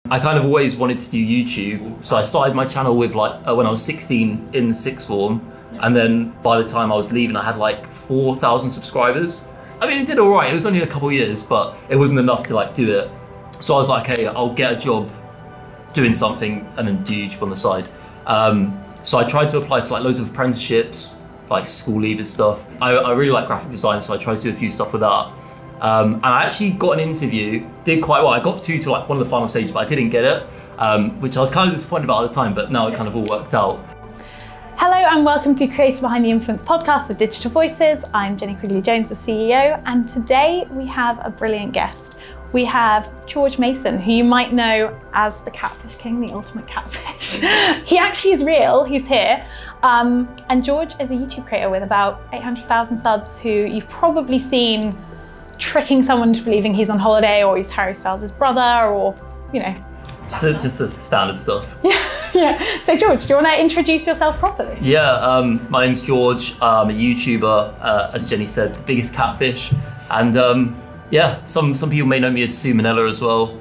I kind of always wanted to do YouTube, so I started my channel with like when I was 16 in the sixth form, and then by the time I was leaving I had like 4,000 subscribers. I mean, it did all right. It was only a couple of years, but it wasn't enough to like do it. So I was like, hey, I'll get a job doing something and then do YouTube on the side. So I tried to apply to like loads of apprenticeships, like school leavers stuff. I really like graphic design, so I tried to do a few stuff with that. And I actually got an interview, did quite well. I got through to like one of the final stages, but I didn't get it, which I was kind of disappointed about at the time, but now it kind of all worked out. Hello and welcome to Creator Behind the Influence podcast with Digital Voices. I'm Jenny Quigley-Jones, the CEO, and today we have a brilliant guest. We have George Mason, who you might know as the Catfish King, the ultimate catfish. He actually is real, he's here. And George is a YouTube creator with about 800,000 subs who you've probably seen tricking someone into believing he's on holiday or he's Harry Styles' brother or, you know. So just the standard stuff. Yeah. So George, do you want to introduce yourself properly? Yeah, my name's George. I'm a YouTuber, as Jenny said, the biggest catfish. And yeah, some people may know me as Sue Manila as well,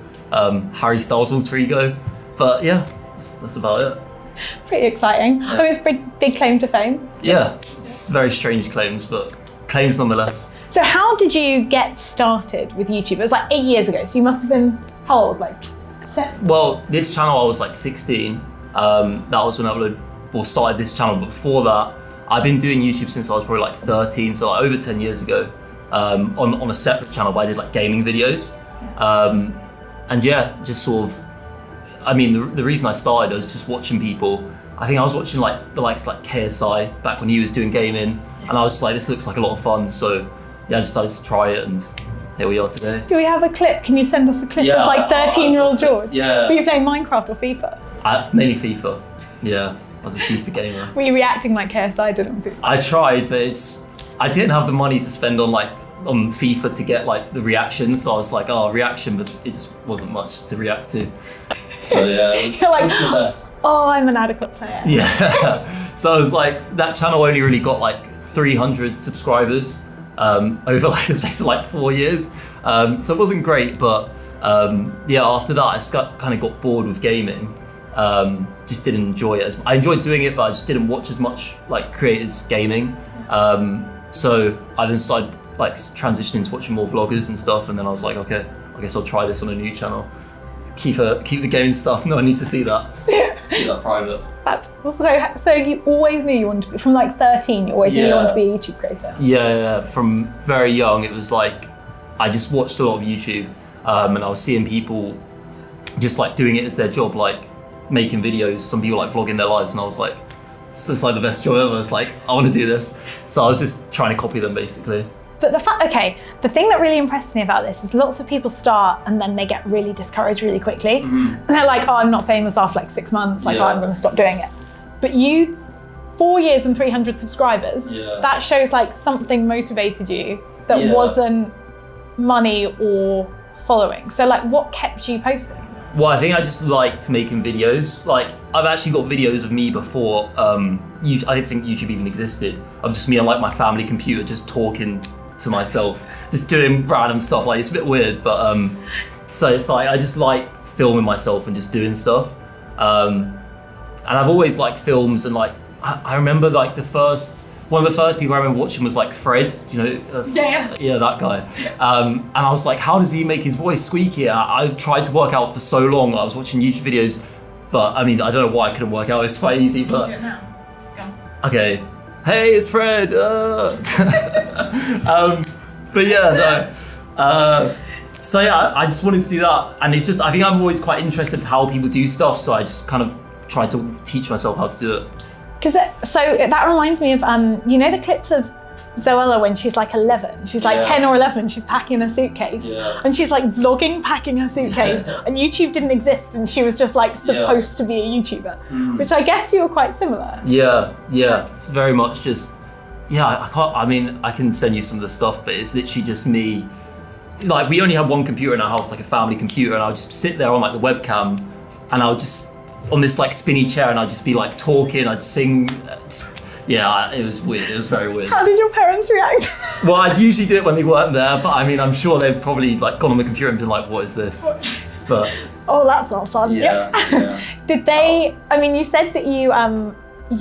Harry Styles' alter ego. But yeah, that's about it. Pretty exciting. Yeah. I mean, it's a pretty big claim to fame. Yeah, it's very strange claims, but claims nonetheless. So how did you get started with YouTube? It was like 8 years ago, so you must have been, how old, like 7? Well, this channel I was like 16. That was when I started this channel, but before that, I've been doing YouTube since I was probably like 13, so like over 10 years ago, on a separate channel, but I did like gaming videos. And yeah, just sort of, I mean, the reason I started was just watching people. I think I was watching like the likes like KSI back when he was doing gaming, and I was just like, this looks like a lot of fun. So yeah, I decided to try it, and here we are today. Do we have a clip? Can you send us a clip of like 13-year-old George? Yeah. Were you playing Minecraft or FIFA? Mainly FIFA. Yeah, I was a FIFA gamer. Were you reacting like KSI did on FIFA? I tried, but I didn't have the money to spend on FIFA to get like the reaction. So I was like, oh, reaction, but it just wasn't much to react to. So yeah, it was the best. Oh, I'm an adequate player. Yeah. So I was like, that channel only really got like 300 subscribers over like the space of like 4 years. So it wasn't great, but yeah, after that I kind of got bored with gaming. Just didn't enjoy it I enjoyed doing it, but I just didn't watch as much like creators gaming. So I then started like transitioning to watching more vloggers and stuff, and then I was like, okay, I guess I'll try this on a new channel. Keep the gaming stuff. No, I need to see that. Just keep that private. That's so you always knew you wanted to be, from like 13, you always knew you wanted to be a YouTube creator? Yeah, from very young, it was like, I just watched a lot of YouTube, and I was seeing people just like doing it as their job, like making videos, some people like vlogging their lives, and I was like, this is like the best job ever. It's like, I want to do this. So I was just trying to copy them basically. But the thing that really impressed me about this is lots of people start and then they get really discouraged really quickly. And they're like, oh, I'm not famous after like 6 months, like, oh, I'm gonna stop doing it. But you, 4 years and 300 subscribers, that shows like something motivated you that wasn't money or following. So like, what kept you posting? Well, I think I just liked making videos. Like, I've actually got videos of me before, I didn't think YouTube even existed, of just me on like my family computer just talking to myself, just doing random stuff. Like, it's a bit weird, but so it's like, I just like filming myself and just doing stuff. And I've always liked films, and like, I remember like one of the first people I remember watching was like Fred, you know? Yeah, that guy. And I was like, how does he make his voice squeaky? I tried to work out for so long. I was watching YouTube videos, but I mean, I don't know why I couldn't work out. It's quite easy, but. Do it now. Go. Okay. Hey, it's Fred. But yeah, no. So yeah, I just wanted to do that. And it's just, I think I'm always quite interested in how people do stuff. So I just kind of try to teach myself how to do it. So that reminds me of, you know the clips of Zoella when she's like 11? She's like 10 or 11, she's packing a suitcase. And she's like vlogging packing her suitcase. And YouTube didn't exist, and she was just like supposed to be a YouTuber, which I guess you were quite similar. Yeah, it's very much just, I can send you some of the stuff, but it's literally just me. Like, we only had one computer in our house, like a family computer, and I would just sit there on like the webcam, and I would just, on this like spinny chair, and I'd just be like talking, I'd sing. Yeah, it was weird, it was very weird. How did your parents react? Well, I'd usually do it when they weren't there, but I mean, I'm sure they've probably like gone on the computer and been like, what is this? But oh, that's not fun. yeah. Did they? I mean, you said that you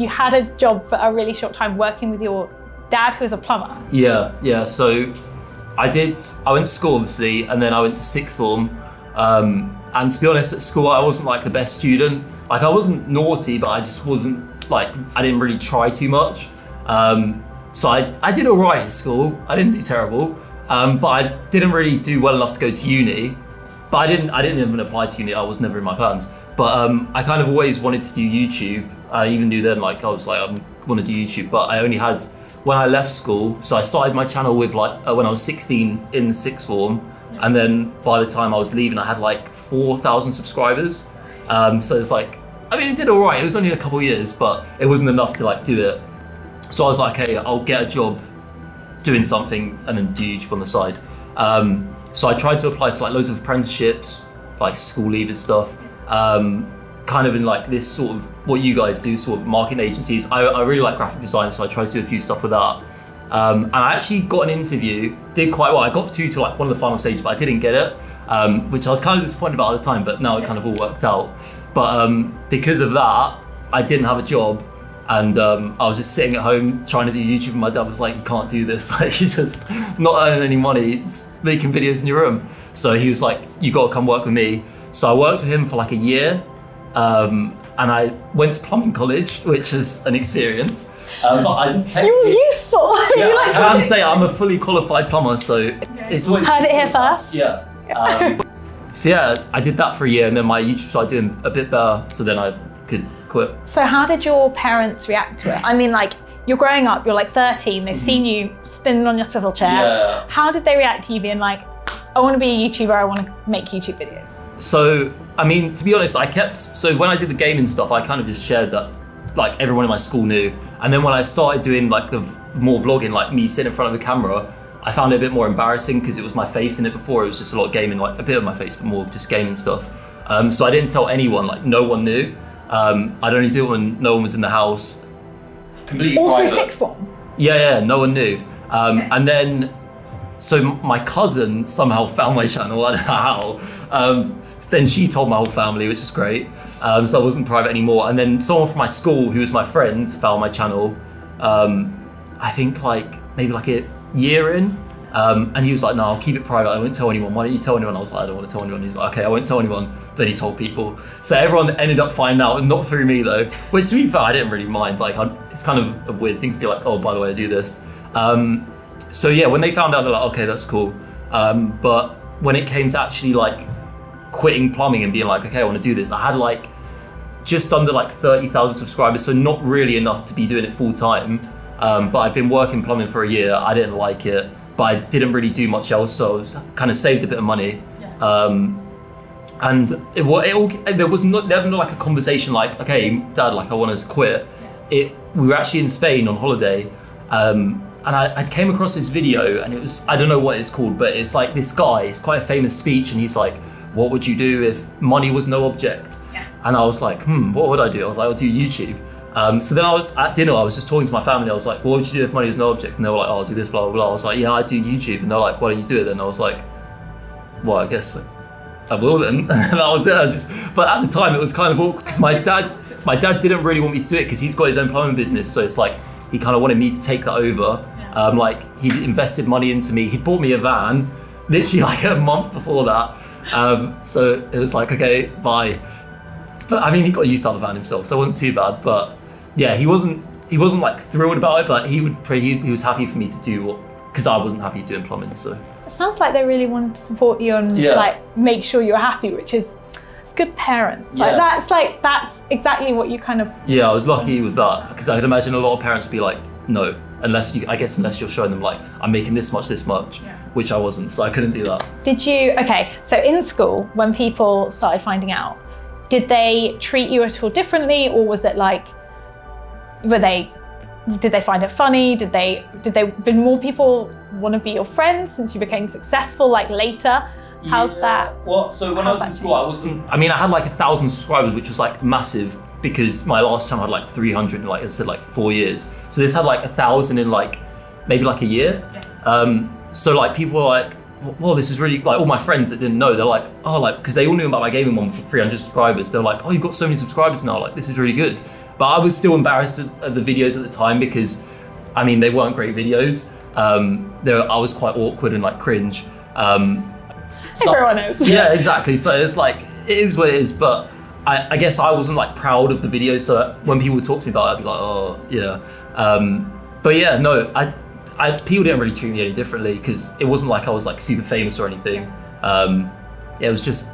had a job for a really short time working with your dad, who was a plumber. Yeah. So I went to school obviously, and then I went to sixth form. And to be honest, at school I wasn't like the best student. Like I wasn't naughty, but I just wasn't like, I didn't really try too much. So I did all right at school. I didn't do terrible, but I didn't really do well enough to go to uni. But I didn't even apply to uni. I was never in my plans. But I kind of always wanted to do YouTube. I even knew then, like I was like, I want to do YouTube. But I only had, when I left school, so I started my channel with like when I was 16 in the sixth form. And then by the time I was leaving, I had like 4,000 subscribers. So it's like, I mean, it did all right. It was only a couple of years, but it wasn't enough to like do it. So I was like, hey, I'll get a job doing something and then do YouTube on the side. So I tried to apply to like loads of apprenticeships, like school leavers stuff, kind of in like this sort of, what you guys do, sort of marketing agencies. I really like graphic design, so I tried to do a few stuff with that. And I actually got an interview, did quite well. I got to like one of the final stages, but I didn't get it, which I was kind of disappointed about at the time, but now it kind of all worked out. But because of that, I didn't have a job, and I was just sitting at home trying to do YouTube, and my dad was like, you can't do this, like you're just not earning any money, making videos in your room. So he was like, you got to come work with me. So I worked with him for like a year, and I went to plumbing college, which is an experience. But you were useful. Yeah, I can say I'm a fully qualified plumber, so it's always heard it here first. Yeah. So yeah, I did that for a year, and then my YouTube started doing a bit better, so then I could quit. So how did your parents react to it? I mean, like, you're growing up, you're like 13, they've seen you spinning on your swivel chair. Yeah. How did they react to you being like, I want to be a YouTuber, I want to make YouTube videos? So, I mean, to be honest, so when I did the gaming stuff, I kind of just shared that, like everyone in my school knew. And then when I started doing like the more vlogging, like me sitting in front of a camera, I found it a bit more embarrassing because it was my face in it before. It was just a lot of gaming, like a bit of my face, but more just gaming stuff. So I didn't tell anyone, like no one knew. I'd only do it when no one was in the house. Completely all private. through sixth form? Yeah, no one knew. Okay. And then, so my cousin somehow found my channel, I don't know how. Then she told my whole family, which is great. So I wasn't private anymore. And then someone from my school, who was my friend, found my channel. I think like maybe like a year in. And he was like, no, I'll keep it private. I won't tell anyone. Why don't you tell anyone? I was like, I don't want to tell anyone. He's like, okay, I won't tell anyone. Then he told people. So everyone ended up finding out, not through me though, which to be fair, I didn't really mind. Like, it's kind of a weird thing to be like, oh, by the way, I do this. So yeah, when they found out, they're like, okay, that's cool. But when it came to actually like quitting plumbing and being like, okay, I want to do this, I had like just under like 30,000 subscribers. So not really enough to be doing it full time. But I'd been working plumbing for a year. I didn't like it, but I didn't really do much else. So I was kind of saved a bit of money. And there was never like a conversation like, okay, Dad, like I want to quit. We were actually in Spain on holiday. And I came across this video, and it was, I don't know what it's called, but it's like this guy, it's quite a famous speech, and he's like, what would you do if money was no object? Yeah. And I was like, what would I do? I was like, I'll do YouTube. So then I was at dinner, I was just talking to my family, I was like, what would you do if money was no object? And they were like, oh, I'll do this, blah, blah, blah. I was like, yeah, I do YouTube. And they're like, why don't you do it then? I was like, well, I guess I will then. And that was it. But at the time it was kind of awkward because my dad didn't really want me to do it because he's got his own plumbing business. So it's like, he kind of wanted me to take that over. Like he invested money into me. He bought me a van, literally like a month before that. So it was like, okay, bye. But I mean, he got used to the van himself, so it wasn't too bad. But yeah, he wasn't like thrilled about it, but he was happy for me to do because I wasn't happy doing plumbing. So it sounds like they really wanted to support you and like make sure you're happy, which is good parents. Yeah. Like that's exactly what you kind of. Yeah, I was lucky with that because I could imagine a lot of parents would be like, no, unless you're showing them like I'm making this much, which I wasn't, so I couldn't do that. Did you? Okay, so in school, when people started finding out, did they treat you at all differently, or was it like, did they find it funny? Did more people want to be your friends since you became successful like later? How's that? Well, so when I was in school, I had like 1,000 subscribers, which was like massive because my last channel had like 300 in like, I said, like 4 years. So this had like 1,000 in like, maybe like a year. So like people were like, well, this is really, like, all my friends that didn't know, they're like, oh, like, because they all knew about my gaming one for 300 subscribers. They're like, oh, you've got so many subscribers now, like, this is really good. But I was still embarrassed at the videos at the time because, I mean, they weren't great videos. I was quite awkward and like cringe. Everyone is. Yeah, exactly. So it's like, it is what it is. But I guess I wasn't like proud of the videos. So when people would talk to me about it, I'd be like, oh, yeah. But yeah, no, people didn't really treat me any differently because it wasn't like I was like super famous or anything. Yeah, it was just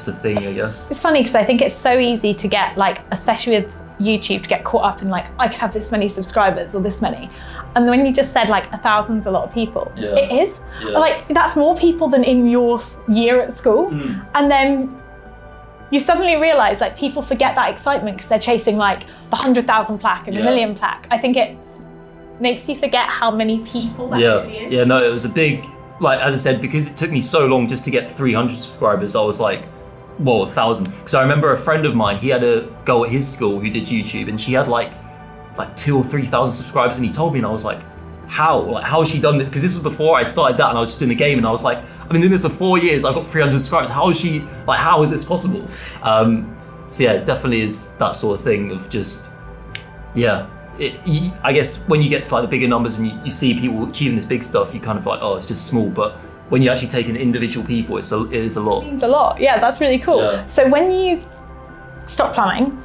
a thing, I guess. It's funny because I think it's so easy to get, like, especially with YouTube, to get caught up in like, I could have this many subscribers or this many. And when you just said like 1,000's a lot of people, it is. Yeah. Like, that's more people than in your year at school. And then you suddenly realize like people forget that excitement because they're chasing like the 100,000 plaque and the million plaque. I think it makes you forget how many people that actually is. Yeah, no, it was a big, like, as I said, because it took me so long just to get 300 subscribers, I was like, well, 1,000. Because I remember a friend of mine, he had a girl at his school who did YouTube, and she had like 2,000 or 3,000 subscribers, and he told me, and I was like, how? Like, how has she done this? Because this was before I started that, and I was just doing the game, and I was like, I've been doing this for 4 years, I've got 300 subscribers. How is she, like, how is this possible? So yeah, it definitely is that sort of thing of just, yeah. I guess when you get to like the bigger numbers and you see people achieving this big stuff, you kind of like, oh, it's just small. But when you actually take in individual people, it is a lot. It means a lot. Yeah, that's really cool. Yeah. So when you stopped plumbing,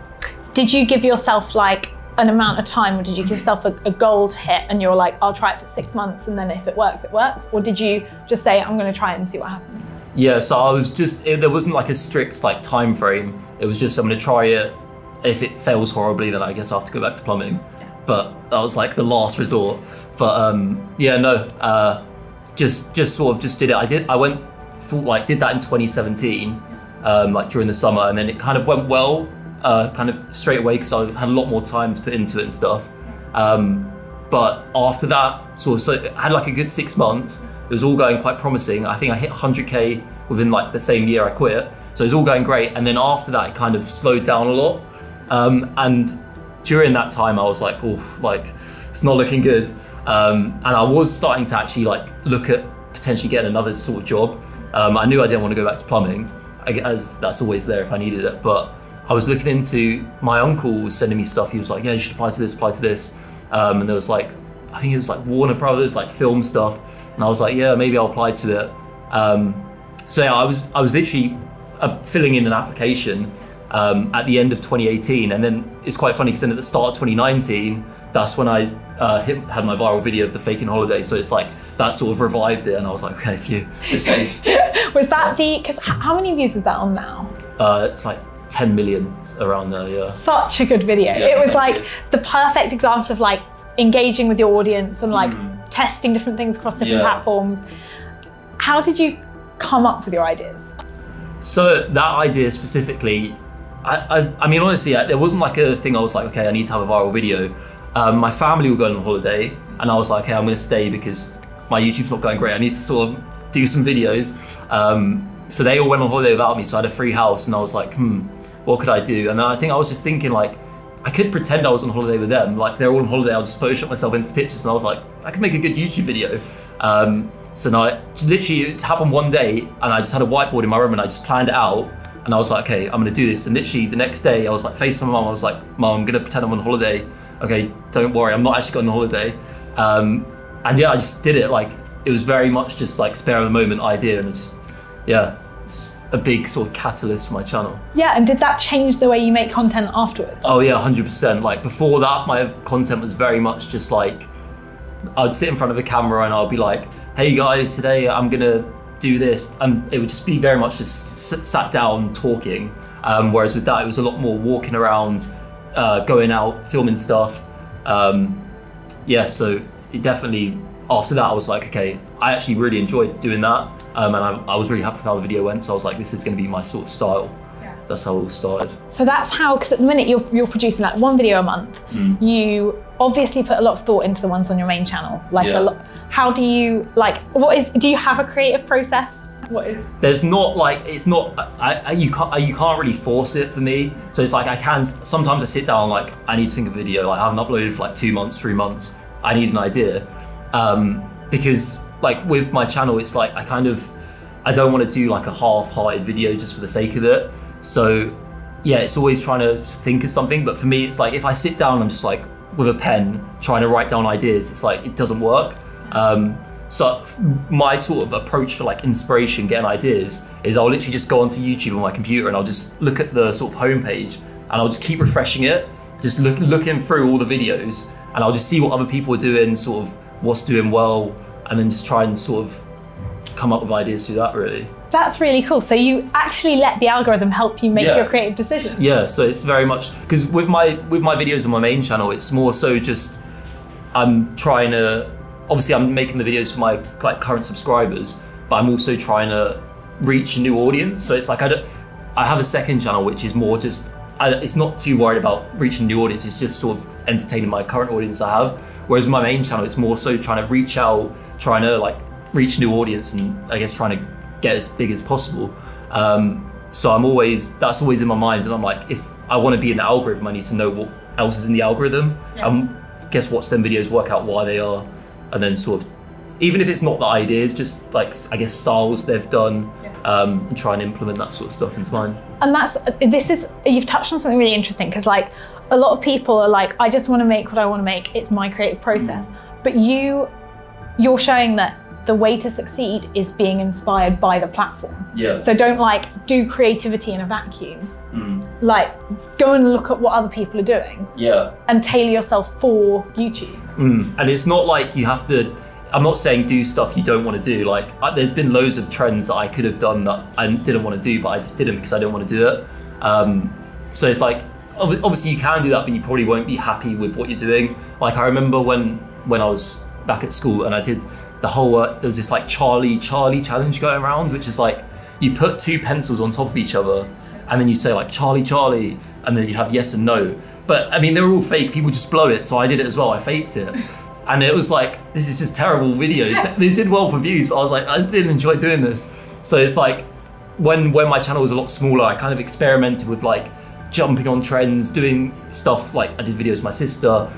did you give yourself like an amount of time, or did you give yourself a goal to hit and you're like, I'll try it for 6 months and then if it works, it works? Or did you just say, I'm going to try it and see what happens? Yeah, so I was just, there wasn't like a strict like time frame. It was just, I'm going to try it. If it fails horribly, then I guess I have to go back to plumbing. But that was like the last resort. But yeah, no, just sort of just did it. I went full, like, did that in 2017, like during the summer, and then it kind of went well, kind of straight away because I had a lot more time to put into it and stuff. But after that, so I had like a good 6 months. It was all going quite promising. I think I hit 100K within like the same year I quit. So it was all going great. And then after that, it kind of slowed down a lot. And during that time, I was like, oh, like, it's not looking good. And I was starting to actually like look at potentially getting another sort of job. I knew I didn't want to go back to plumbing, as that's always there if I needed it. But I was looking into, my uncle was sending me stuff. He was like, yeah, you should apply to this. And there was like, I think it was like Warner Brothers, like film stuff. And I was like, yeah, maybe I'll apply to it. So yeah, I was literally filling in an application at the end of 2018. And then it's quite funny because then at the start of 2019, that's when I had my viral video of the faking holiday. So it's like, that sort of revived it. And I was like, okay, phew, it's safe. Was that because how many views is that on now? It's like 10 million around there, yeah. Such a good video. Yeah, it was like the perfect example of like engaging with your audience and like testing different things across different platforms. How did you come up with your ideas? So that idea specifically, I mean, honestly, there wasn't like a thing I was like, okay, I need to have a viral video. My family were going on holiday and I was like, okay, I'm gonna stay because my YouTube's not going great. I need to sort of do some videos. So they all went on holiday without me. So I had a free house and I was like, what could I do? And then I think I was just thinking like, I could pretend I was on holiday with them. Like they're all on holiday, I'll just Photoshop myself into the pictures. And I was like, I could make a good YouTube video. So now it happened one day and I just had a whiteboard in my room and I just planned it out. And I was like, okay, I'm gonna do this. And literally the next day I was like, FaceTime my mum, I was like, Mum, I'm gonna pretend I'm on holiday. Okay, don't worry, I'm not actually going on holiday. And yeah, I just did it. Like, it was very much just like spare of the moment idea. And it's a big sort of catalyst for my channel. Yeah, and did that change the way you make content afterwards? Oh yeah, 100%. Like before that, my content was very much just like, I'd sit in front of a camera and I'll be like, hey guys, today I'm gonna do this. And it would just be very much just sat down talking. Whereas with that, it was a lot more walking around, going out, filming stuff. Yeah, so it definitely, after that, I was like, okay, I actually really enjoyed doing that. And I was really happy with how the video went. So I was like, this is gonna be my sort of style. Yeah. That's how it all started. So that's how, because at the minute you're producing like one video a month. You obviously put a lot of thought into the ones on your main channel. Like a lot. How do you, like, do you have a creative process? What is? There's not like, it's not, you can't really force it for me. So it's like, sometimes I sit down like, I need to think of a video. Like I haven't uploaded for like 2 months, 3 months. I need an idea. Because like with my channel, it's like I don't want to do like a half-hearted video just for the sake of it. So yeah, it's always trying to think of something. But for me, it's like if I sit down, I'm just like with a pen trying to write down ideas. It's like it doesn't work. So my sort of approach for like inspiration, getting ideas, is I'll literally just go onto YouTube on my computer and I'll just look at the sort of homepage and I'll just keep refreshing it, just looking through all the videos, and I'll just see what other people are doing, sort of what's doing well, and then just try and sort of come up with ideas through that, really. That's really cool. So you actually let the algorithm help you make your creative decisions. Yeah, so it's very much, because with my videos on my main channel, it's more so just I'm trying to, obviously I'm making the videos for my like current subscribers, but I'm also trying to reach a new audience. So it's like I have a second channel which is more just, it's not too worried about reaching a new audience, it's just sort of entertaining my current audience I have. Whereas my main channel, it's more so trying to reach out, trying to like reach a new audience, and I guess trying to get as big as possible. So that's always in my mind, and I'm like, if I want to be in the algorithm, I need to know what else is in the algorithm, and guess watch them videos, work out why they are, and then sort of, even if it's not the ideas, just like I guess styles they've done, and try and implement that sort of stuff into mine. And you've touched on something really interesting, because like a lot of people are like, I just want to make what I want to make, it's my creative process. But you're showing that the way to succeed is being inspired by the platform. Yeah. So don't like do creativity in a vacuum. Like go and look at what other people are doing. Yeah. And tailor yourself for YouTube. And it's not like you have to, I'm not saying do stuff you don't want to do. Like there's been loads of trends that I could have done that I didn't want to do, but I just didn't because I didn't want to do it. So it's like, obviously you can do that, but you probably won't be happy with what you're doing. Like I remember when I was back at school and I did the whole, there was this like Charlie challenge going around, which is like, you put two pencils on top of each other and then you say like Charlie, and then you have yes and no. But I mean, they're all fake, people just blow it. So I did it as well, I faked it. And it was like, this is just terrible videos. They did well for views, but I was like, I didn't enjoy doing this. So it's like, when my channel was a lot smaller, I kind of experimented with like jumping on trends, doing stuff like I did videos with my sister.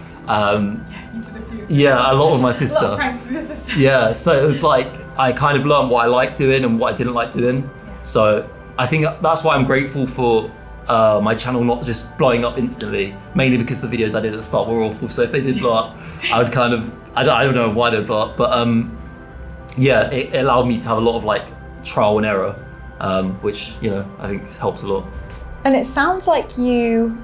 Yeah, a lot with my sister. A lot of pranks with your sister. Yeah, so it was like, I kind of learned what I liked doing and what I didn't like doing. Yeah. So I think that's why I'm grateful for my channel not just blowing up instantly, mainly because the videos I did at the start were awful. So if they did blow up, I would kind of, I don't know why they'd blow up, but yeah, it allowed me to have a lot of like trial and error, which, you know, I think helped a lot. And it sounds like you,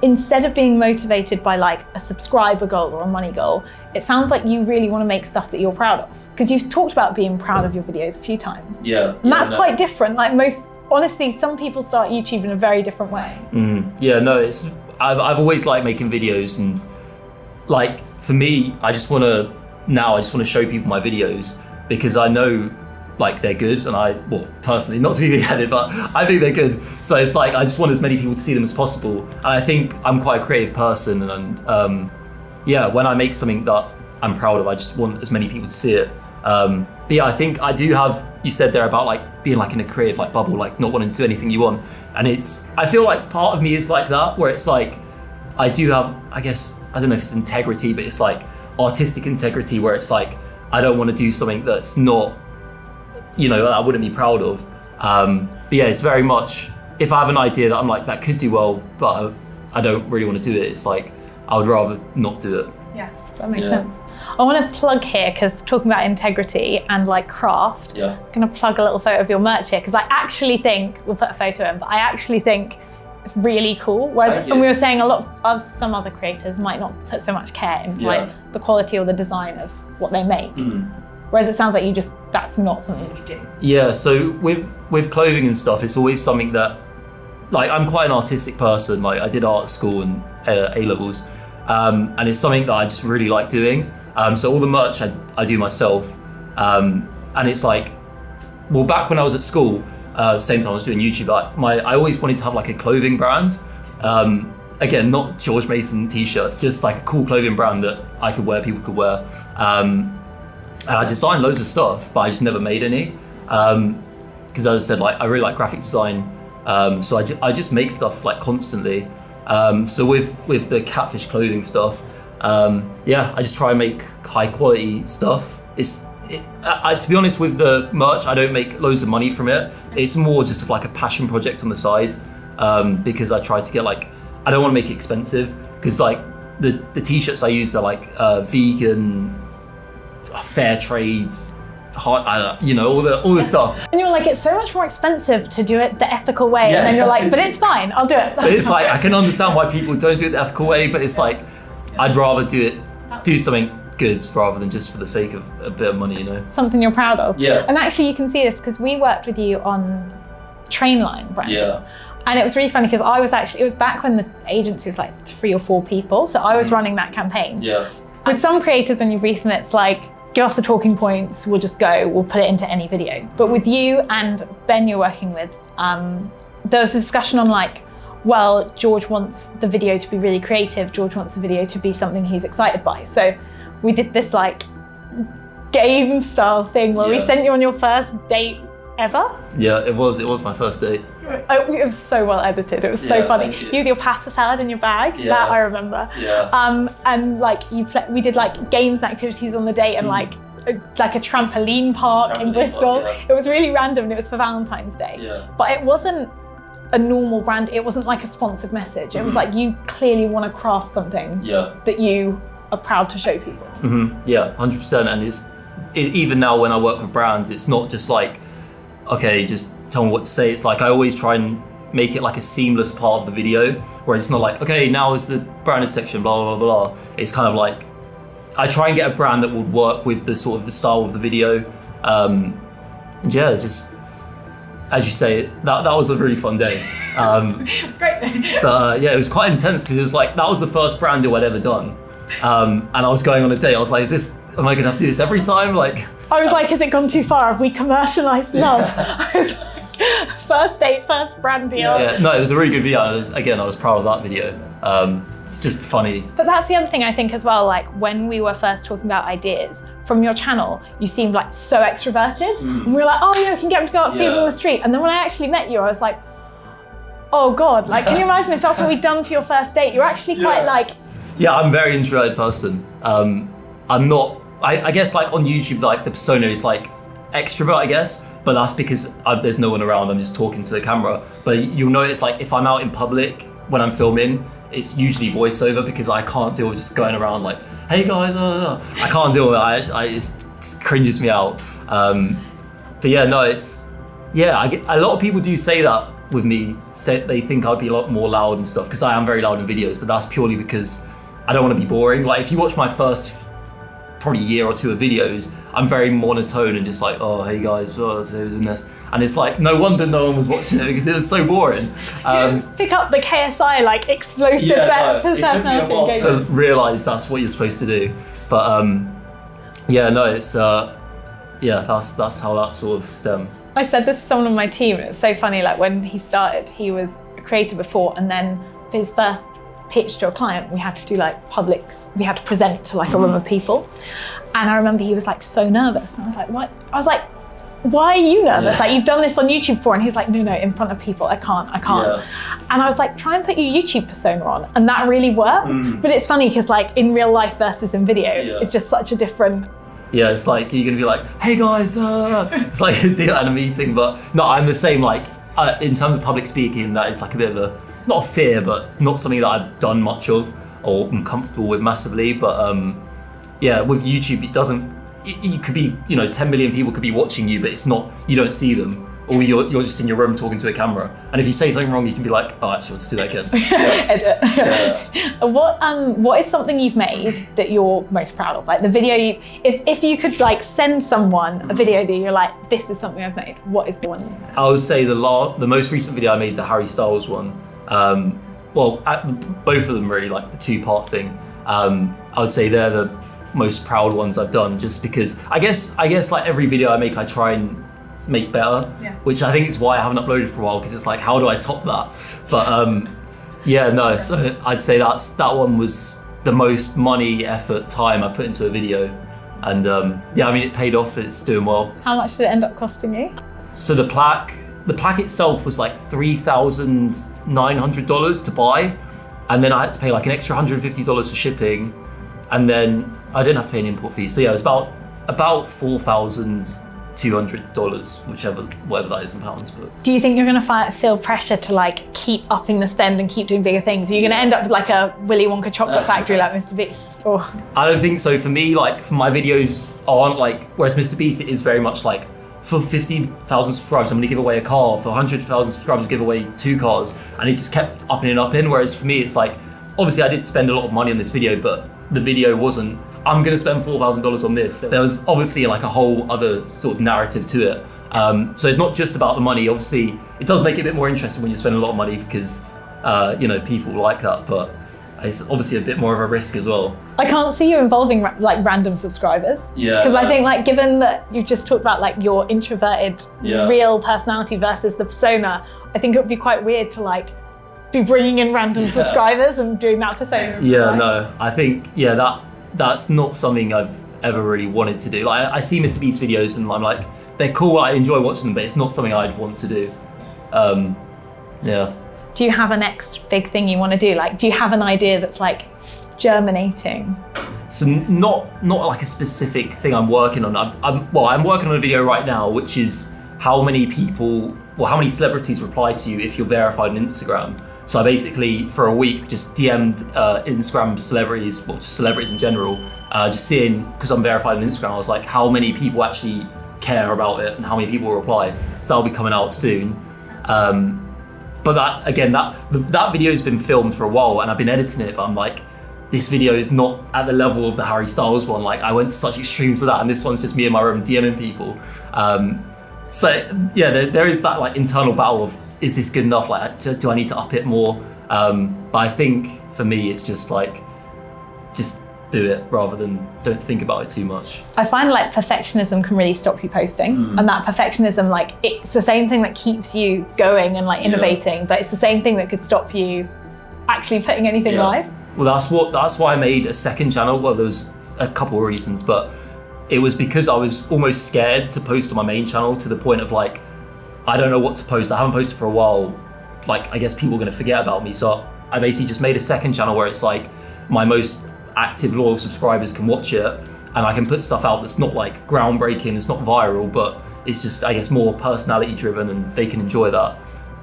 instead of being motivated by like a subscriber goal or a money goal, it sounds like you really want to make stuff that you're proud of. Because you've talked about being proud of your videos a few times. Yeah. And that's quite different. Like honestly, some people start YouTube in a very different way. Yeah, no, I've always liked making videos, and like for me, I just want to show people my videos because I know like they're good, and well, personally, not to be big-headed, but I think they're good. So it's like, I just want as many people to see them as possible. And I think I'm quite a creative person, and yeah, when I make something that I'm proud of, I just want as many people to see it. But yeah, I think I do have, you said there about like being like in a creative like bubble, like not wanting to do anything you want. And I feel like part of me is like that, where it's like, I do have, I guess, I don't know if it's integrity, but it's like artistic integrity, where it's like, I don't want to do something that's not, you know, I wouldn't be proud of. But yeah, it's very much, if I have an idea that I'm like, that could do well, but I don't really want to do it, it's like, I would rather not do it. Yeah, that makes sense. I want to plug here, because talking about integrity and like craft, I'm going to plug a little photo of your merch here, because I actually think, we'll put a photo in, but I actually think it's really cool. Whereas, and we were saying a lot of some other creators might not put so much care into like the quality or the design of what they make. Whereas it sounds like that's not something you do. Yeah, so with clothing and stuff, it's always something that, like, I'm quite an artistic person. Like, I did art at school and A-levels, and it's something that I just really like doing. So all the merch I do myself, and it's like, well, back when I was at school, same time I was doing YouTube, I always wanted to have like a clothing brand. Again, not George Mason t-shirts, just like a cool clothing brand that I could wear, people could wear. And I designed loads of stuff, but I just never made any. Because as I said, like, I really like graphic design. So I just make stuff like constantly. So with the Catfish clothing stuff, yeah, I just try and make high quality stuff. It's to be honest, with the merch, I don't make loads of money from it. It's more just of like a passion project on the side, because I try to get like, I don't want to make it expensive, because like the t-shirts I use, they're like vegan, fair trades, you know, all the stuff. And you're like, it's so much more expensive to do it the ethical way, and then you're like, but it's fine, I'll do it. But it's like, I can understand why people don't do it the ethical way, but it's like, I'd rather do something good rather than just for the sake of a bit of money, you know. Something you're proud of. Yeah. And actually you can see this because we worked with you on Trainline brand. Yeah. And it was really funny because it was back when the agency was like 3 or 4 people. So I was running that campaign. Yeah. With some creators, when you brief them, it's like, give us the talking points, we'll just go, we'll put it into any video. But with you and Ben you're working with, there was a discussion on like, well, George wants the video to be really creative. George wants the video to be something he's excited by. So we did this like game style thing where we sent you on your first date ever. Yeah, it was my first date. It was so well edited. It was so funny. You with your pasta salad in your bag, that I remember. Yeah. And like we did like games and activities on the date, and like a trampoline park in Bristol. It was really random, and it was for Valentine's Day. Yeah. But it wasn't a normal brand. It wasn't like a sponsored message. It was like, you clearly want to craft something that you are proud to show people. Yeah, 100%. And even now when I work with brands, it's not just like, okay, just tell me what to say. It's like, I always try and make it like a seamless part of the video, where it's not like, okay, now is the branded section, blah, blah, blah, blah. It's kind of like, I try and get a brand that would work with the sort of the style of the video. And yeah, just, as you say, that was a really fun day. It's great. But yeah, it was quite intense because it was like, that was the first brand deal I'd ever done. And I was going on a date, I was like, am I gonna have to do this every time? Like, I was like, has it gone too far? Have we commercialized love? I was like, first date, first brand deal. Yeah, no, it was a really good video. I was proud of that video. It's just funny. But that's the other thing I think as well, like when we were first talking about ideas, from your channel, you seemed like so extroverted. And we were like, oh, you can get them to go up to people on the street. And then when I actually met you, I was like, oh God, like, can you imagine if that's what we'd done for your first date? You're actually quite like... Yeah, I'm a very introverted person. I'm not, I guess like on YouTube, like the persona is like extrovert, I guess, but that's because there's no one around, I'm just talking to the camera. But you'll notice like if I'm out in public, when I'm filming, it's usually voiceover because I can't deal with just going around like, hey guys, I can't deal with it, it cringes me out. But yeah, no, a lot of people do say that with me, they think I'd be a lot more loud and stuff, because I am very loud in videos, but that's purely because I don't want to be boring. Like if you watch my first probably year or two of videos, I'm very monotone and just like, oh, hey guys, so doing this. And it's like, no wonder no one was watching it because it was so boring. Pick up the KSI, like explosive personality. To realise that's what you're supposed to do. But yeah, no, it's, that's how that sort of stemmed. I said this to someone on my team, and it's so funny, like when he started, he was a creator before, and then for his first pitch to a client, we had to do like publics, we had to present to like a room of people. And I remember he was like so nervous, and I was like, what? I was like, why are you nervous? Yeah. Like, you've done this on YouTube before. And he's like, no, in front of people, I can't. Yeah. And I was like, try and put your YouTube persona on. And that really worked. But it's funny because like in real life versus in video, it's just such a different... Yeah, it's like, you're gonna be like, hey guys, it's like a deal at a meeting. But no, I'm the same, like, in terms of public speaking, that is like a bit of a, not a fear, but not something that I've done much of or I'm comfortable with massively. But yeah, with YouTube, it doesn't, you could be, 10 million people could be watching you, but it's not, you don't see them. Or you're just in your room talking to a camera. And if you say something wrong, you can be like, oh, actually, let's do that again. Edit. Yeah. What is something you've made that you're most proud of? Like the video, if you could like send someone a video that you're like, this is something I've made, what is the one? I would say the most recent video I made, the Harry Styles one. Both of them really, like the 2-part thing. I would say they're the most proud ones I've done, just because I guess like every video I make, I try and make better, which I think is why I haven't uploaded for a while, because it's like, how do I top that? But yeah, no, so I'd say that one was the most money, effort, time I put into a video. And yeah, I mean, it paid off, it's doing well. How much did it end up costing you? So the plaque itself was like $3,900 to buy, and then I had to pay like an extra $150 for shipping, and then I didn't have to pay an import fee. So yeah, it was about about $4,200, whatever that is in pounds. But do you think you're going to feel pressure to like keep upping the spend and keep doing bigger things? Are you going to end up like a Willy Wonka chocolate factory like Mr. Beast? Or I don't think so. For me, like for my videos aren't like, whereas Mr. Beast, it is very much like, for 50,000 subscribers, I'm going to give away a car. For 100,000 subscribers, give away 2 cars. And it just kept upping and upping. Whereas for me, it's like, obviously I did spend a lot of money on this video, but the video wasn't, I'm going to spend $4,000 on this. There was obviously like a whole other sort of narrative to it. So it's not just about the money. Obviously, it does make it a bit more interesting when you spend a lot of money because, you know, people like that. But it's obviously a bit more of a risk as well. I can't see you involving like random subscribers. Yeah. Because I think like, given that you've just talked about like your introverted, real personality versus the persona, I think it would be quite weird to like be bringing in random subscribers and doing that persona. Yeah, no, I think, that's not something I've ever really wanted to do. Like I see Mr. Beast videos and I'm like, they're cool, I enjoy watching them, but it's not something I'd want to do. Yeah. Do you have a next big thing you want to do? Like, do you have an idea that's like germinating? So not like a specific thing I'm working on. I'm working on a video right now, which is how many celebrities reply to you if you're verified on Instagram. So I basically, for a week, just DM'd Instagram celebrities, well, just celebrities in general, just seeing, because I'm verified on Instagram, I was like, how many people actually care about it and how many people reply. So that'll be coming out soon. But that, again, that video's been filmed for a while and I've been editing it, but I'm like, this video is not at the level of the Harry Styles one. Like, I went to such extremes with that, and this one's just me in my room DMing people. So yeah, there is that like internal battle of, is this good enough? Like, do I need to up it more? But I think for me, it's just like, just do it rather than don't think about it too much. I find like perfectionism can really stop you posting, and that perfectionism, like it's the same thing that keeps you going and like innovating, but it's the same thing that could stop you actually putting anything live. Well, that's why I made a second channel. Well, there was a couple of reasons, but it was because I was almost scared to post on my main channel, to the point of like, I don't know what to post. I haven't posted for a while. Like, I guess people are gonna forget about me. So I basically just made a second channel where it's like my most active loyal subscribers can watch it, and I can put stuff out that's not like groundbreaking, it's not viral, but it's just, I guess, more personality driven and they can enjoy that.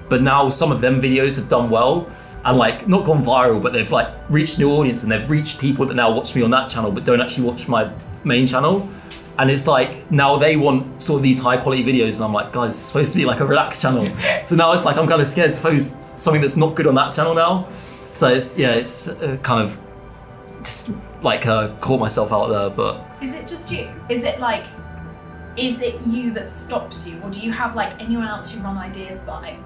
But now some of them videos have done well and like not gone viral, but they've like reached new audience and they've reached people that now watch me on that channel but don't actually watch my main channel. And it's like, now they want sort of these high quality videos and I'm like, guys, it's supposed to be like a relaxed channel. So now it's like, I'm kind of scared to post something that's not good on that channel now. So it's kind of just like caught myself out there. But is it just you? Is it you that stops you, or do you have like anyone else you run ideas by?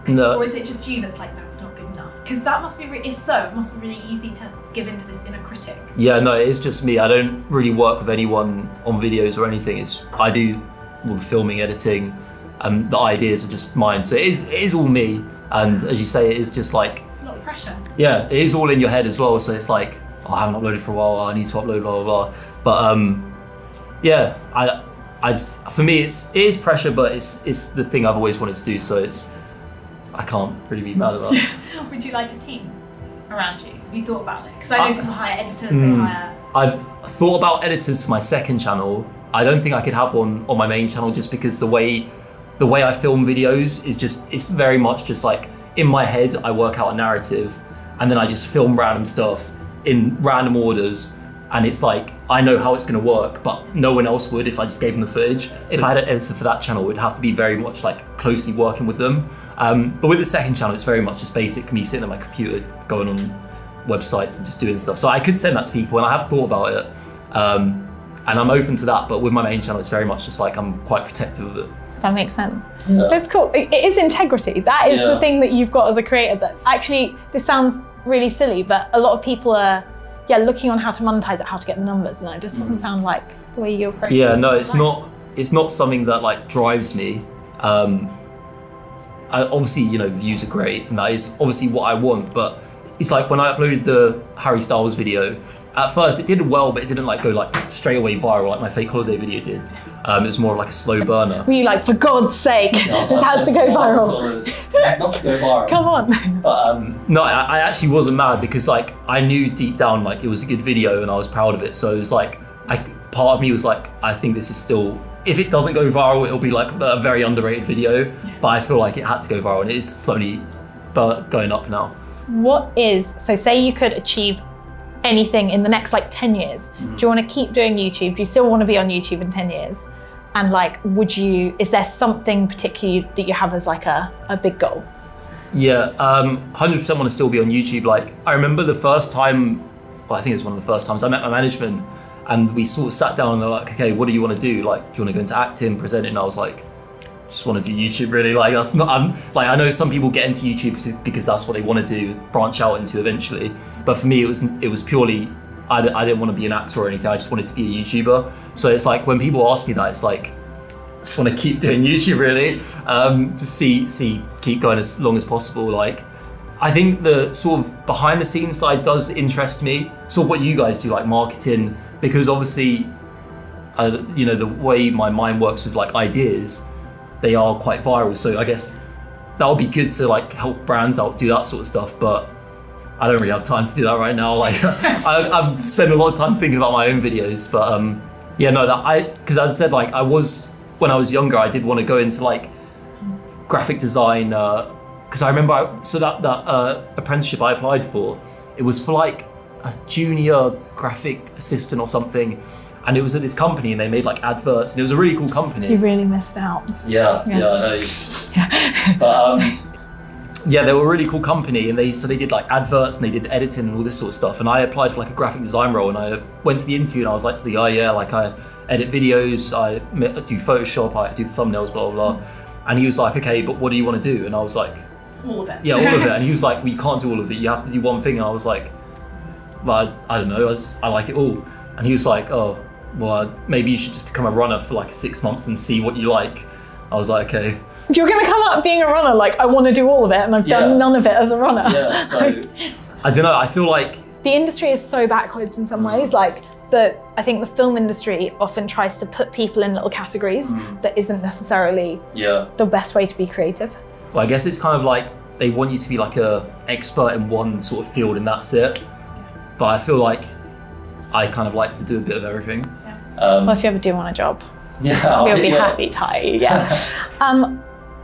No. Or is it just you that's like, that's not good enough? Because that must be, if so, it must be really easy to give into this inner critic. Yeah, no, it is just me. I don't really work with anyone on videos or anything. I do all the filming, editing, and the ideas are just mine. So it is all me. And as you say, it is just like, it's a lot of pressure. Yeah, it is all in your head as well. So it's like, oh, I haven't uploaded for a while. I need to upload, blah, blah, blah. But yeah, I just, for me, it is pressure, but it's the thing I've always wanted to do. So I can't really be mad at that. Would you like a team around you? Have you thought about it? Because I know people hire editors, they hire... I've thought about editors for my second channel. I don't think I could have one on my main channel, just because the way I film videos is just, it's very much just like, in my head, I work out a narrative and then I just film random stuff in random orders. And it's like, I know how it's gonna work, but no one else would if I just gave them the footage. If I had an editor for that channel, it would have to be very much like closely working with them. But with the second channel, it's very much just basic me sitting at my computer, going on websites and just doing stuff. So I could send that to people, and I have thought about it. And I'm open to that, but with my main channel, it's very much just like, I'm quite protective of it. That makes sense. Yeah. That's cool. It is integrity. That is the thing that you've got as a creator. That actually, this sounds really silly, but a lot of people are looking on how to monetize it, how to get the numbers, and it just doesn't sound like the way you approach it. Yeah, no, it's not something that like drives me. Obviously, you know, views are great, and that is obviously what I want, but it's like when I uploaded the Harry Styles video, at first it did well, but it didn't like go like straight away viral like my fake holiday video did. It was more like a slow burner. Were you like, for God's sake, this has to go viral? Not to go viral. Come on. But no, I actually wasn't mad, because like I knew deep down like it was a good video and I was proud of it. So it was like, part of me was like, I think this is still, if it doesn't go viral, it'll be like a very underrated video, but I feel like it had to go viral and it is slowly going up now. So say you could achieve anything in the next like 10 years, do you want to keep doing YouTube? Do you still want to be on YouTube in 10 years? And like, is there something particularly that you have as like a big goal? Yeah, 100% want to still be on YouTube. Like, I remember the first time, well, I think it was one of the first times I met my management, and we sort of sat down and they're like, okay, what do you want to do? Like, do you want to go into acting, presenting? And I was like, just want to do YouTube really. Like, that's not, I know some people get into YouTube because that's what they want to do, branch out into eventually. But for me, it was purely, I didn't want to be an actor or anything. I just wanted to be a YouTuber. So it's like, when people ask me that, it's like, I just want to keep doing YouTube really. To keep going as long as possible. Like, I think the sort of behind the scenes side does interest me. Sort of what you guys do, like marketing, because obviously, you know, the way my mind works with like ideas, they are quite viral. So I guess that would be good to like help brands out, do that sort of stuff. But I don't really have time to do that right now. Like, I spend a lot of time thinking about my own videos. But yeah, no, because as I said, like when I was younger, I did want to go into like graphic design. Because I remember, that apprenticeship I applied for, it was for like a junior graphic assistant or something, and it was at this company and they made like adverts, and it was a really cool company. You really missed out. Yeah, I know. But yeah, they were a really cool company, and they did like adverts and they did editing and all this sort of stuff. And I applied for like a graphic design role, and I went to the interview and I was like to the guy, yeah, like I edit videos, I do Photoshop, I do thumbnails, blah blah blah. And he was like, okay, but what do you want to do? And I was like, all of it. Yeah, all of it. And he was like, well, you can't do all of it. You have to do one thing. And I was like, well, I don't know. I like it all. And he was like, oh, well, maybe you should just become a runner for like 6 months and see what you like. I was like, okay. You're going to come up being a runner, like, I want to do all of it, and I've done none of it as a runner. Yeah, so, I don't know. I feel like the industry is so backwards in some ways. Like, I think the film industry often tries to put people in little categories that isn't necessarily the best way to be creative. Well, I guess it's kind of like they want you to be like a expert in one sort of field and that's it. But I feel like I kind of like to do a bit of everything. Well, if you ever do want a job, we'll be happy to hire you. Yeah.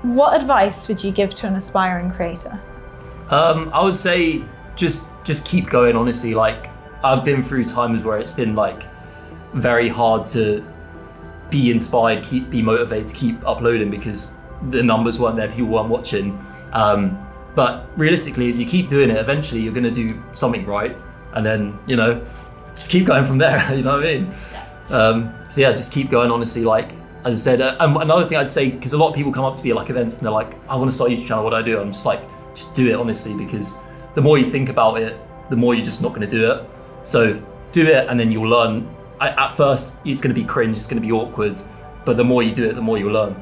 What advice would you give to an aspiring creator? I would say just keep going. Honestly, like I've been through times where it's been like very hard to be inspired, be motivated, to keep uploading because the numbers weren't there, people weren't watching. But realistically, if you keep doing it, eventually you're going to do something right, and then just keep going from there. You know what I mean? So yeah, just keep going. Honestly, like as I said, another thing I'd say, because a lot of people come up to me at like events and they're like, "I want to start a YouTube channel. What do I do?" I'm just like, just do it, honestly, because the more you think about it, the more you're just not going to do it. So do it, and then you'll learn. At first, it's going to be cringe, it's going to be awkward, but the more you do it, the more you'll learn.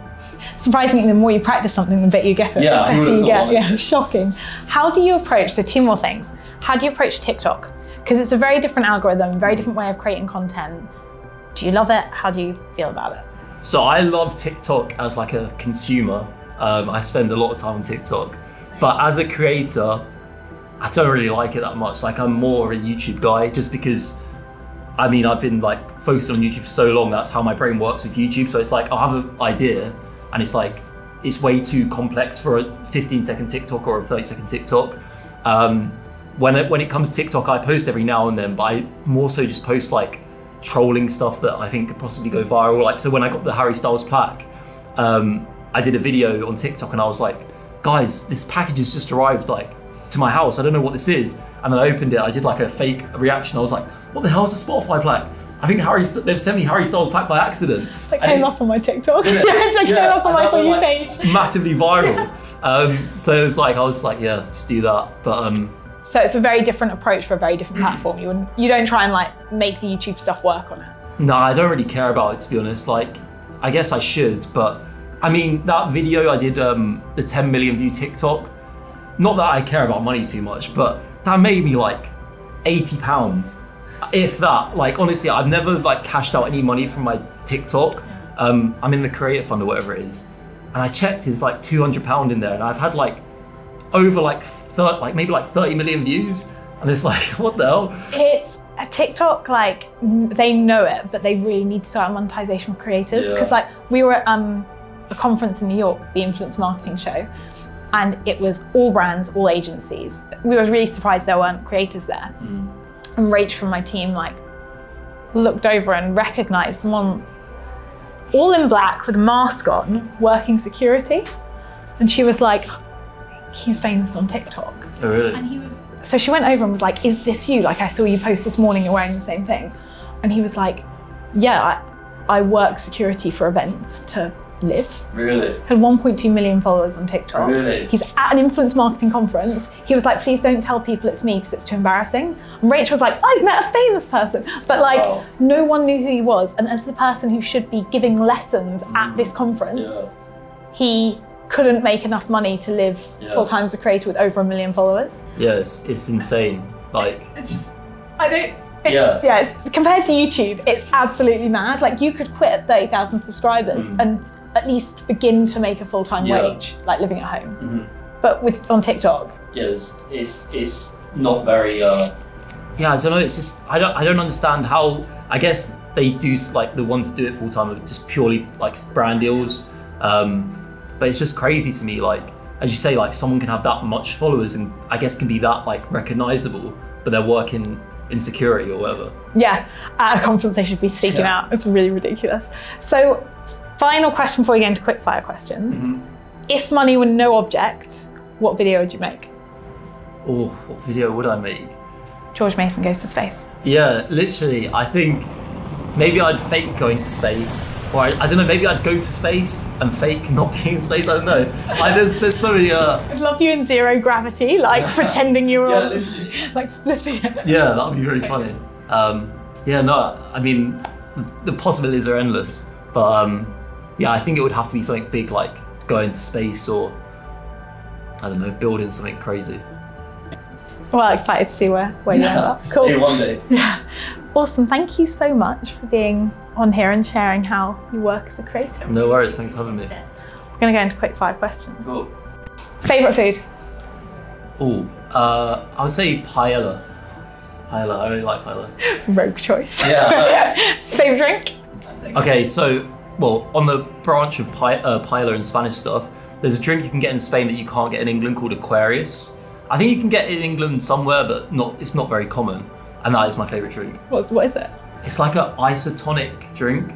Surprisingly, the more you practice something, the better you get it. Yeah, the better you get. Yeah, shocking. How do you approach? So 2 more things. How do you approach TikTok? Because it's a very different algorithm, very different way of creating content. Do you love it? How do you feel about it? So I love TikTok as like a consumer. I spend a lot of time on TikTok, but as a creator, I don't really like it that much. Like I'm more of a YouTube guy, just because, I mean, I've been like focusing on YouTube for so long. That's how my brain works with YouTube. So it's like I'll have an idea, and it's like it's way too complex for a 15-second TikTok or a 30-second TikTok. When it comes to TikTok, I post every now and then, but I more so just post like trolling stuff that I think could possibly go viral. Like, so when I got the Harry Styles plaque, I did a video on TikTok and I was like, guys, this package has just arrived like to my house. I don't know what this is. And then I opened it. I did like a fake reaction. I was like, what the hell is a Spotify plaque? I think they've sent me Harry Styles plaque by accident. That came up on my TikTok. That came up on my For You page. Massively viral. So it was like, I was like, yeah, just do that. But so it's a very different approach for a very different platform. You don't try and like make the YouTube stuff work on it. No, I don't really care about it, to be honest. Like, I guess I should, but I mean, that video I did, the 10 million view TikTok, not that I care about money too much, but that made me like £80. If that, like, honestly, I've never like cashed out any money from my TikTok. I'm in the creator fund or whatever it is. And I checked, it's like £200 in there. And I've had like over like maybe like 30 million views. And it's like, what the hell? TikTok, like they know it, but they really need to sort out monetization for creators. Because like we were at a conference in New York, the Influence Marketing Show, and it was all brands, all agencies. We were really surprised there weren't creators there. And Rach from my team like looked over and recognized someone all in black with a mask on, working security. And she was like, he's famous on TikTok. Oh, really? And he was. So she went over and was like, is this you? Like, I saw you post this morning, you're wearing the same thing. And he was like, yeah, I work security for events to live. Really? Had 1.2 million followers on TikTok. Really? He's at an influence marketing conference. He was like, please don't tell people it's me because it's too embarrassing. And Rach was like, I've met a famous person. But like, no one knew who he was. And as the person who should be giving lessons at this conference, he couldn't make enough money to live full-time as a creator with over 1 million followers. Yeah, it's insane. Like, It's just, I don't. It's, compared to YouTube, it's absolutely mad. Like you could quit at 30,000 subscribers and at least begin to make a full-time wage, like living at home. But on TikTok. Yeah, it's not very. Yeah, I don't know. It's just I don't understand how. I guess they do like the ones that do it full time are just purely like brand deals. But it's just crazy to me. Like as you say, like someone can have that much followers and I guess can be that like recognizable, but they're working in security or whatever. Yeah, at a conference they should be speaking out. It's really ridiculous. So, final question before we get into quick fire questions. If money were no object, what video would you make? Oh, what video would I make? George Mason goes to space. Yeah, literally, I think maybe I'd fake going to space. Or I don't know, maybe I'd go to space and fake not being in space, I don't know. There's so many... I'd love you in zero gravity, like pretending you were on, like flipping it. Yeah, that would be really funny. Yeah, no, I mean, the possibilities are endless. But yeah, I think it would have to be something big like going to space or, I don't know, building something crazy. Well, excited to see where you end up. Cool. Maybe one day. Yeah. Awesome. Thank you so much for being on here and sharing how you work as a creator. No worries. Thanks for having me. We're going to go into quick 5 questions. Cool. Favourite food? Oh, I would say paella. Paella. I really like paella. Rogue choice. Yeah. Favourite drink? Okay, so, well, on the branch of paella and Spanish stuff, there's a drink you can get in Spain that you can't get in England called Aquarius. I think you can get it in England somewhere, but it's not very common. And that is my favourite drink. What is it? It's like an isotonic drink.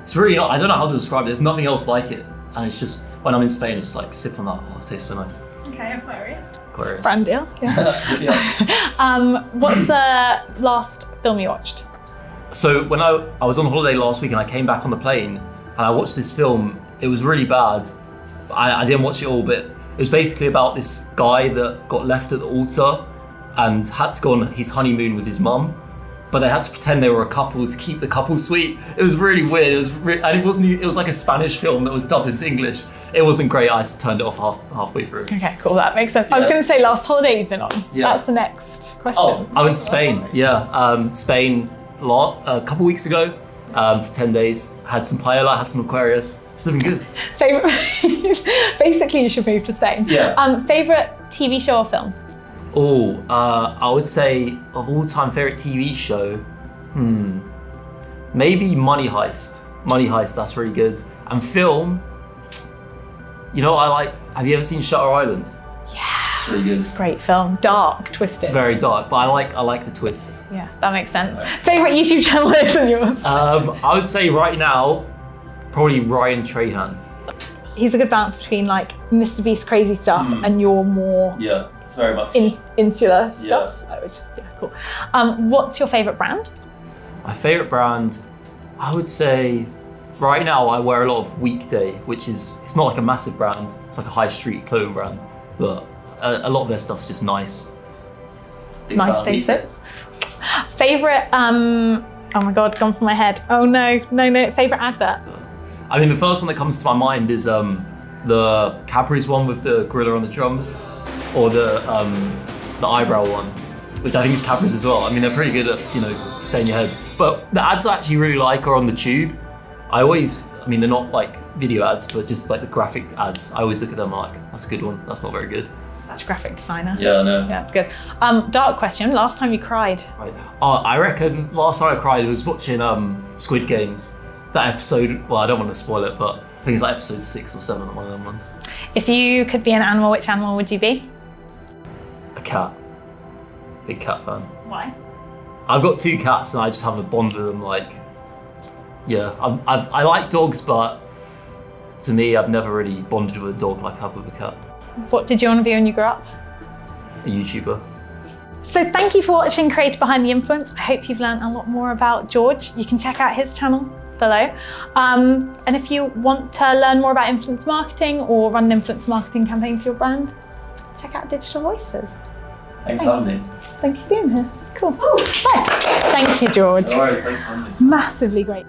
It's really not, I don't know how to describe it. There's nothing else like it. And it's just, when I'm in Spain, it's just like sip on that. Oh, it tastes so nice. Okay, Aquarius. Aquarius. Brand deal. Yeah. What's the last film you watched? So when I was on holiday last week and I came back on the plane and I watched this film, it was really bad. I didn't watch it all, but it was basically about this guy that got left at the altar and had to go on his honeymoon with his mum, but they had to pretend they were a couple to keep the couple sweet. It was really weird. And it was like a Spanish film that was dubbed into English. It wasn't great. I just turned it off halfway through. Okay, cool. That makes sense. Yeah. I was going to say last holiday you've been on. Yeah. That's the next question. Oh, I went to Spain. Yeah, Spain a couple weeks ago for 10 days. Had some paella, had some Aquarius. It's looking good. Favorite? Basically, you should move to Spain. Yeah. Favorite TV show or film? Oh, I would say of all time favorite TV show, maybe Money Heist. Money Heist, that's really good. And film, you know what I like? Have you ever seen Shutter Island? Yeah. It's really good. Great film, dark, twisted. Very dark, but I like the twists. Yeah, that makes sense. Favorite YouTube channel isn't yours? I would say right now, probably Ryan Trahan. He's a good balance between like Mr. Beast crazy stuff and your more it's very much insular stuff. Which is cool. What's your favourite brand? My favourite brand, I would say right now I wear a lot of Weekday, which it's not like a massive brand. It's like a high street clothing brand, but a lot of their stuff's just nice. Nice basics. Favourite, oh my God, gone from my head. Oh no, favourite advert. I mean, the first one that comes to my mind is the Cadbury's one with the gorilla on the drums, or the eyebrow one, which I think is Cadbury's as well. I mean, they're pretty good at saying your head. But the ads I actually really like are on the tube. I mean, they're not like video ads, but just like the graphic ads. I always look at them and I'm like, that's a good one. That's not very good. such a graphic designer. Yeah, I know. Yeah, that's good. Dark question, last time you cried? Right. I reckon last time I cried was watching Squid Games. That episode, well, I don't want to spoil it, but I think it's like episode 6 or 7 of one of them ones. If you could be an animal, which animal would you be? A cat. Big cat fan. Why? I've got 2 cats and I just have a bond with them. Like, yeah, I like dogs, but to me, I've never really bonded with a dog like I have with a cat. What did you want to be when you grew up? A YouTuber. So thank you for watching Creator Behind the Influence. I hope you've learned a lot more about George. You can check out his channel below. And if you want to learn more about influence marketing or run an influence marketing campaign for your brand, check out Digital Voices. Thanks for having me. Thank you for being here. Cool. Right. Thank you, George. No worries, thanks for having me. Massively great.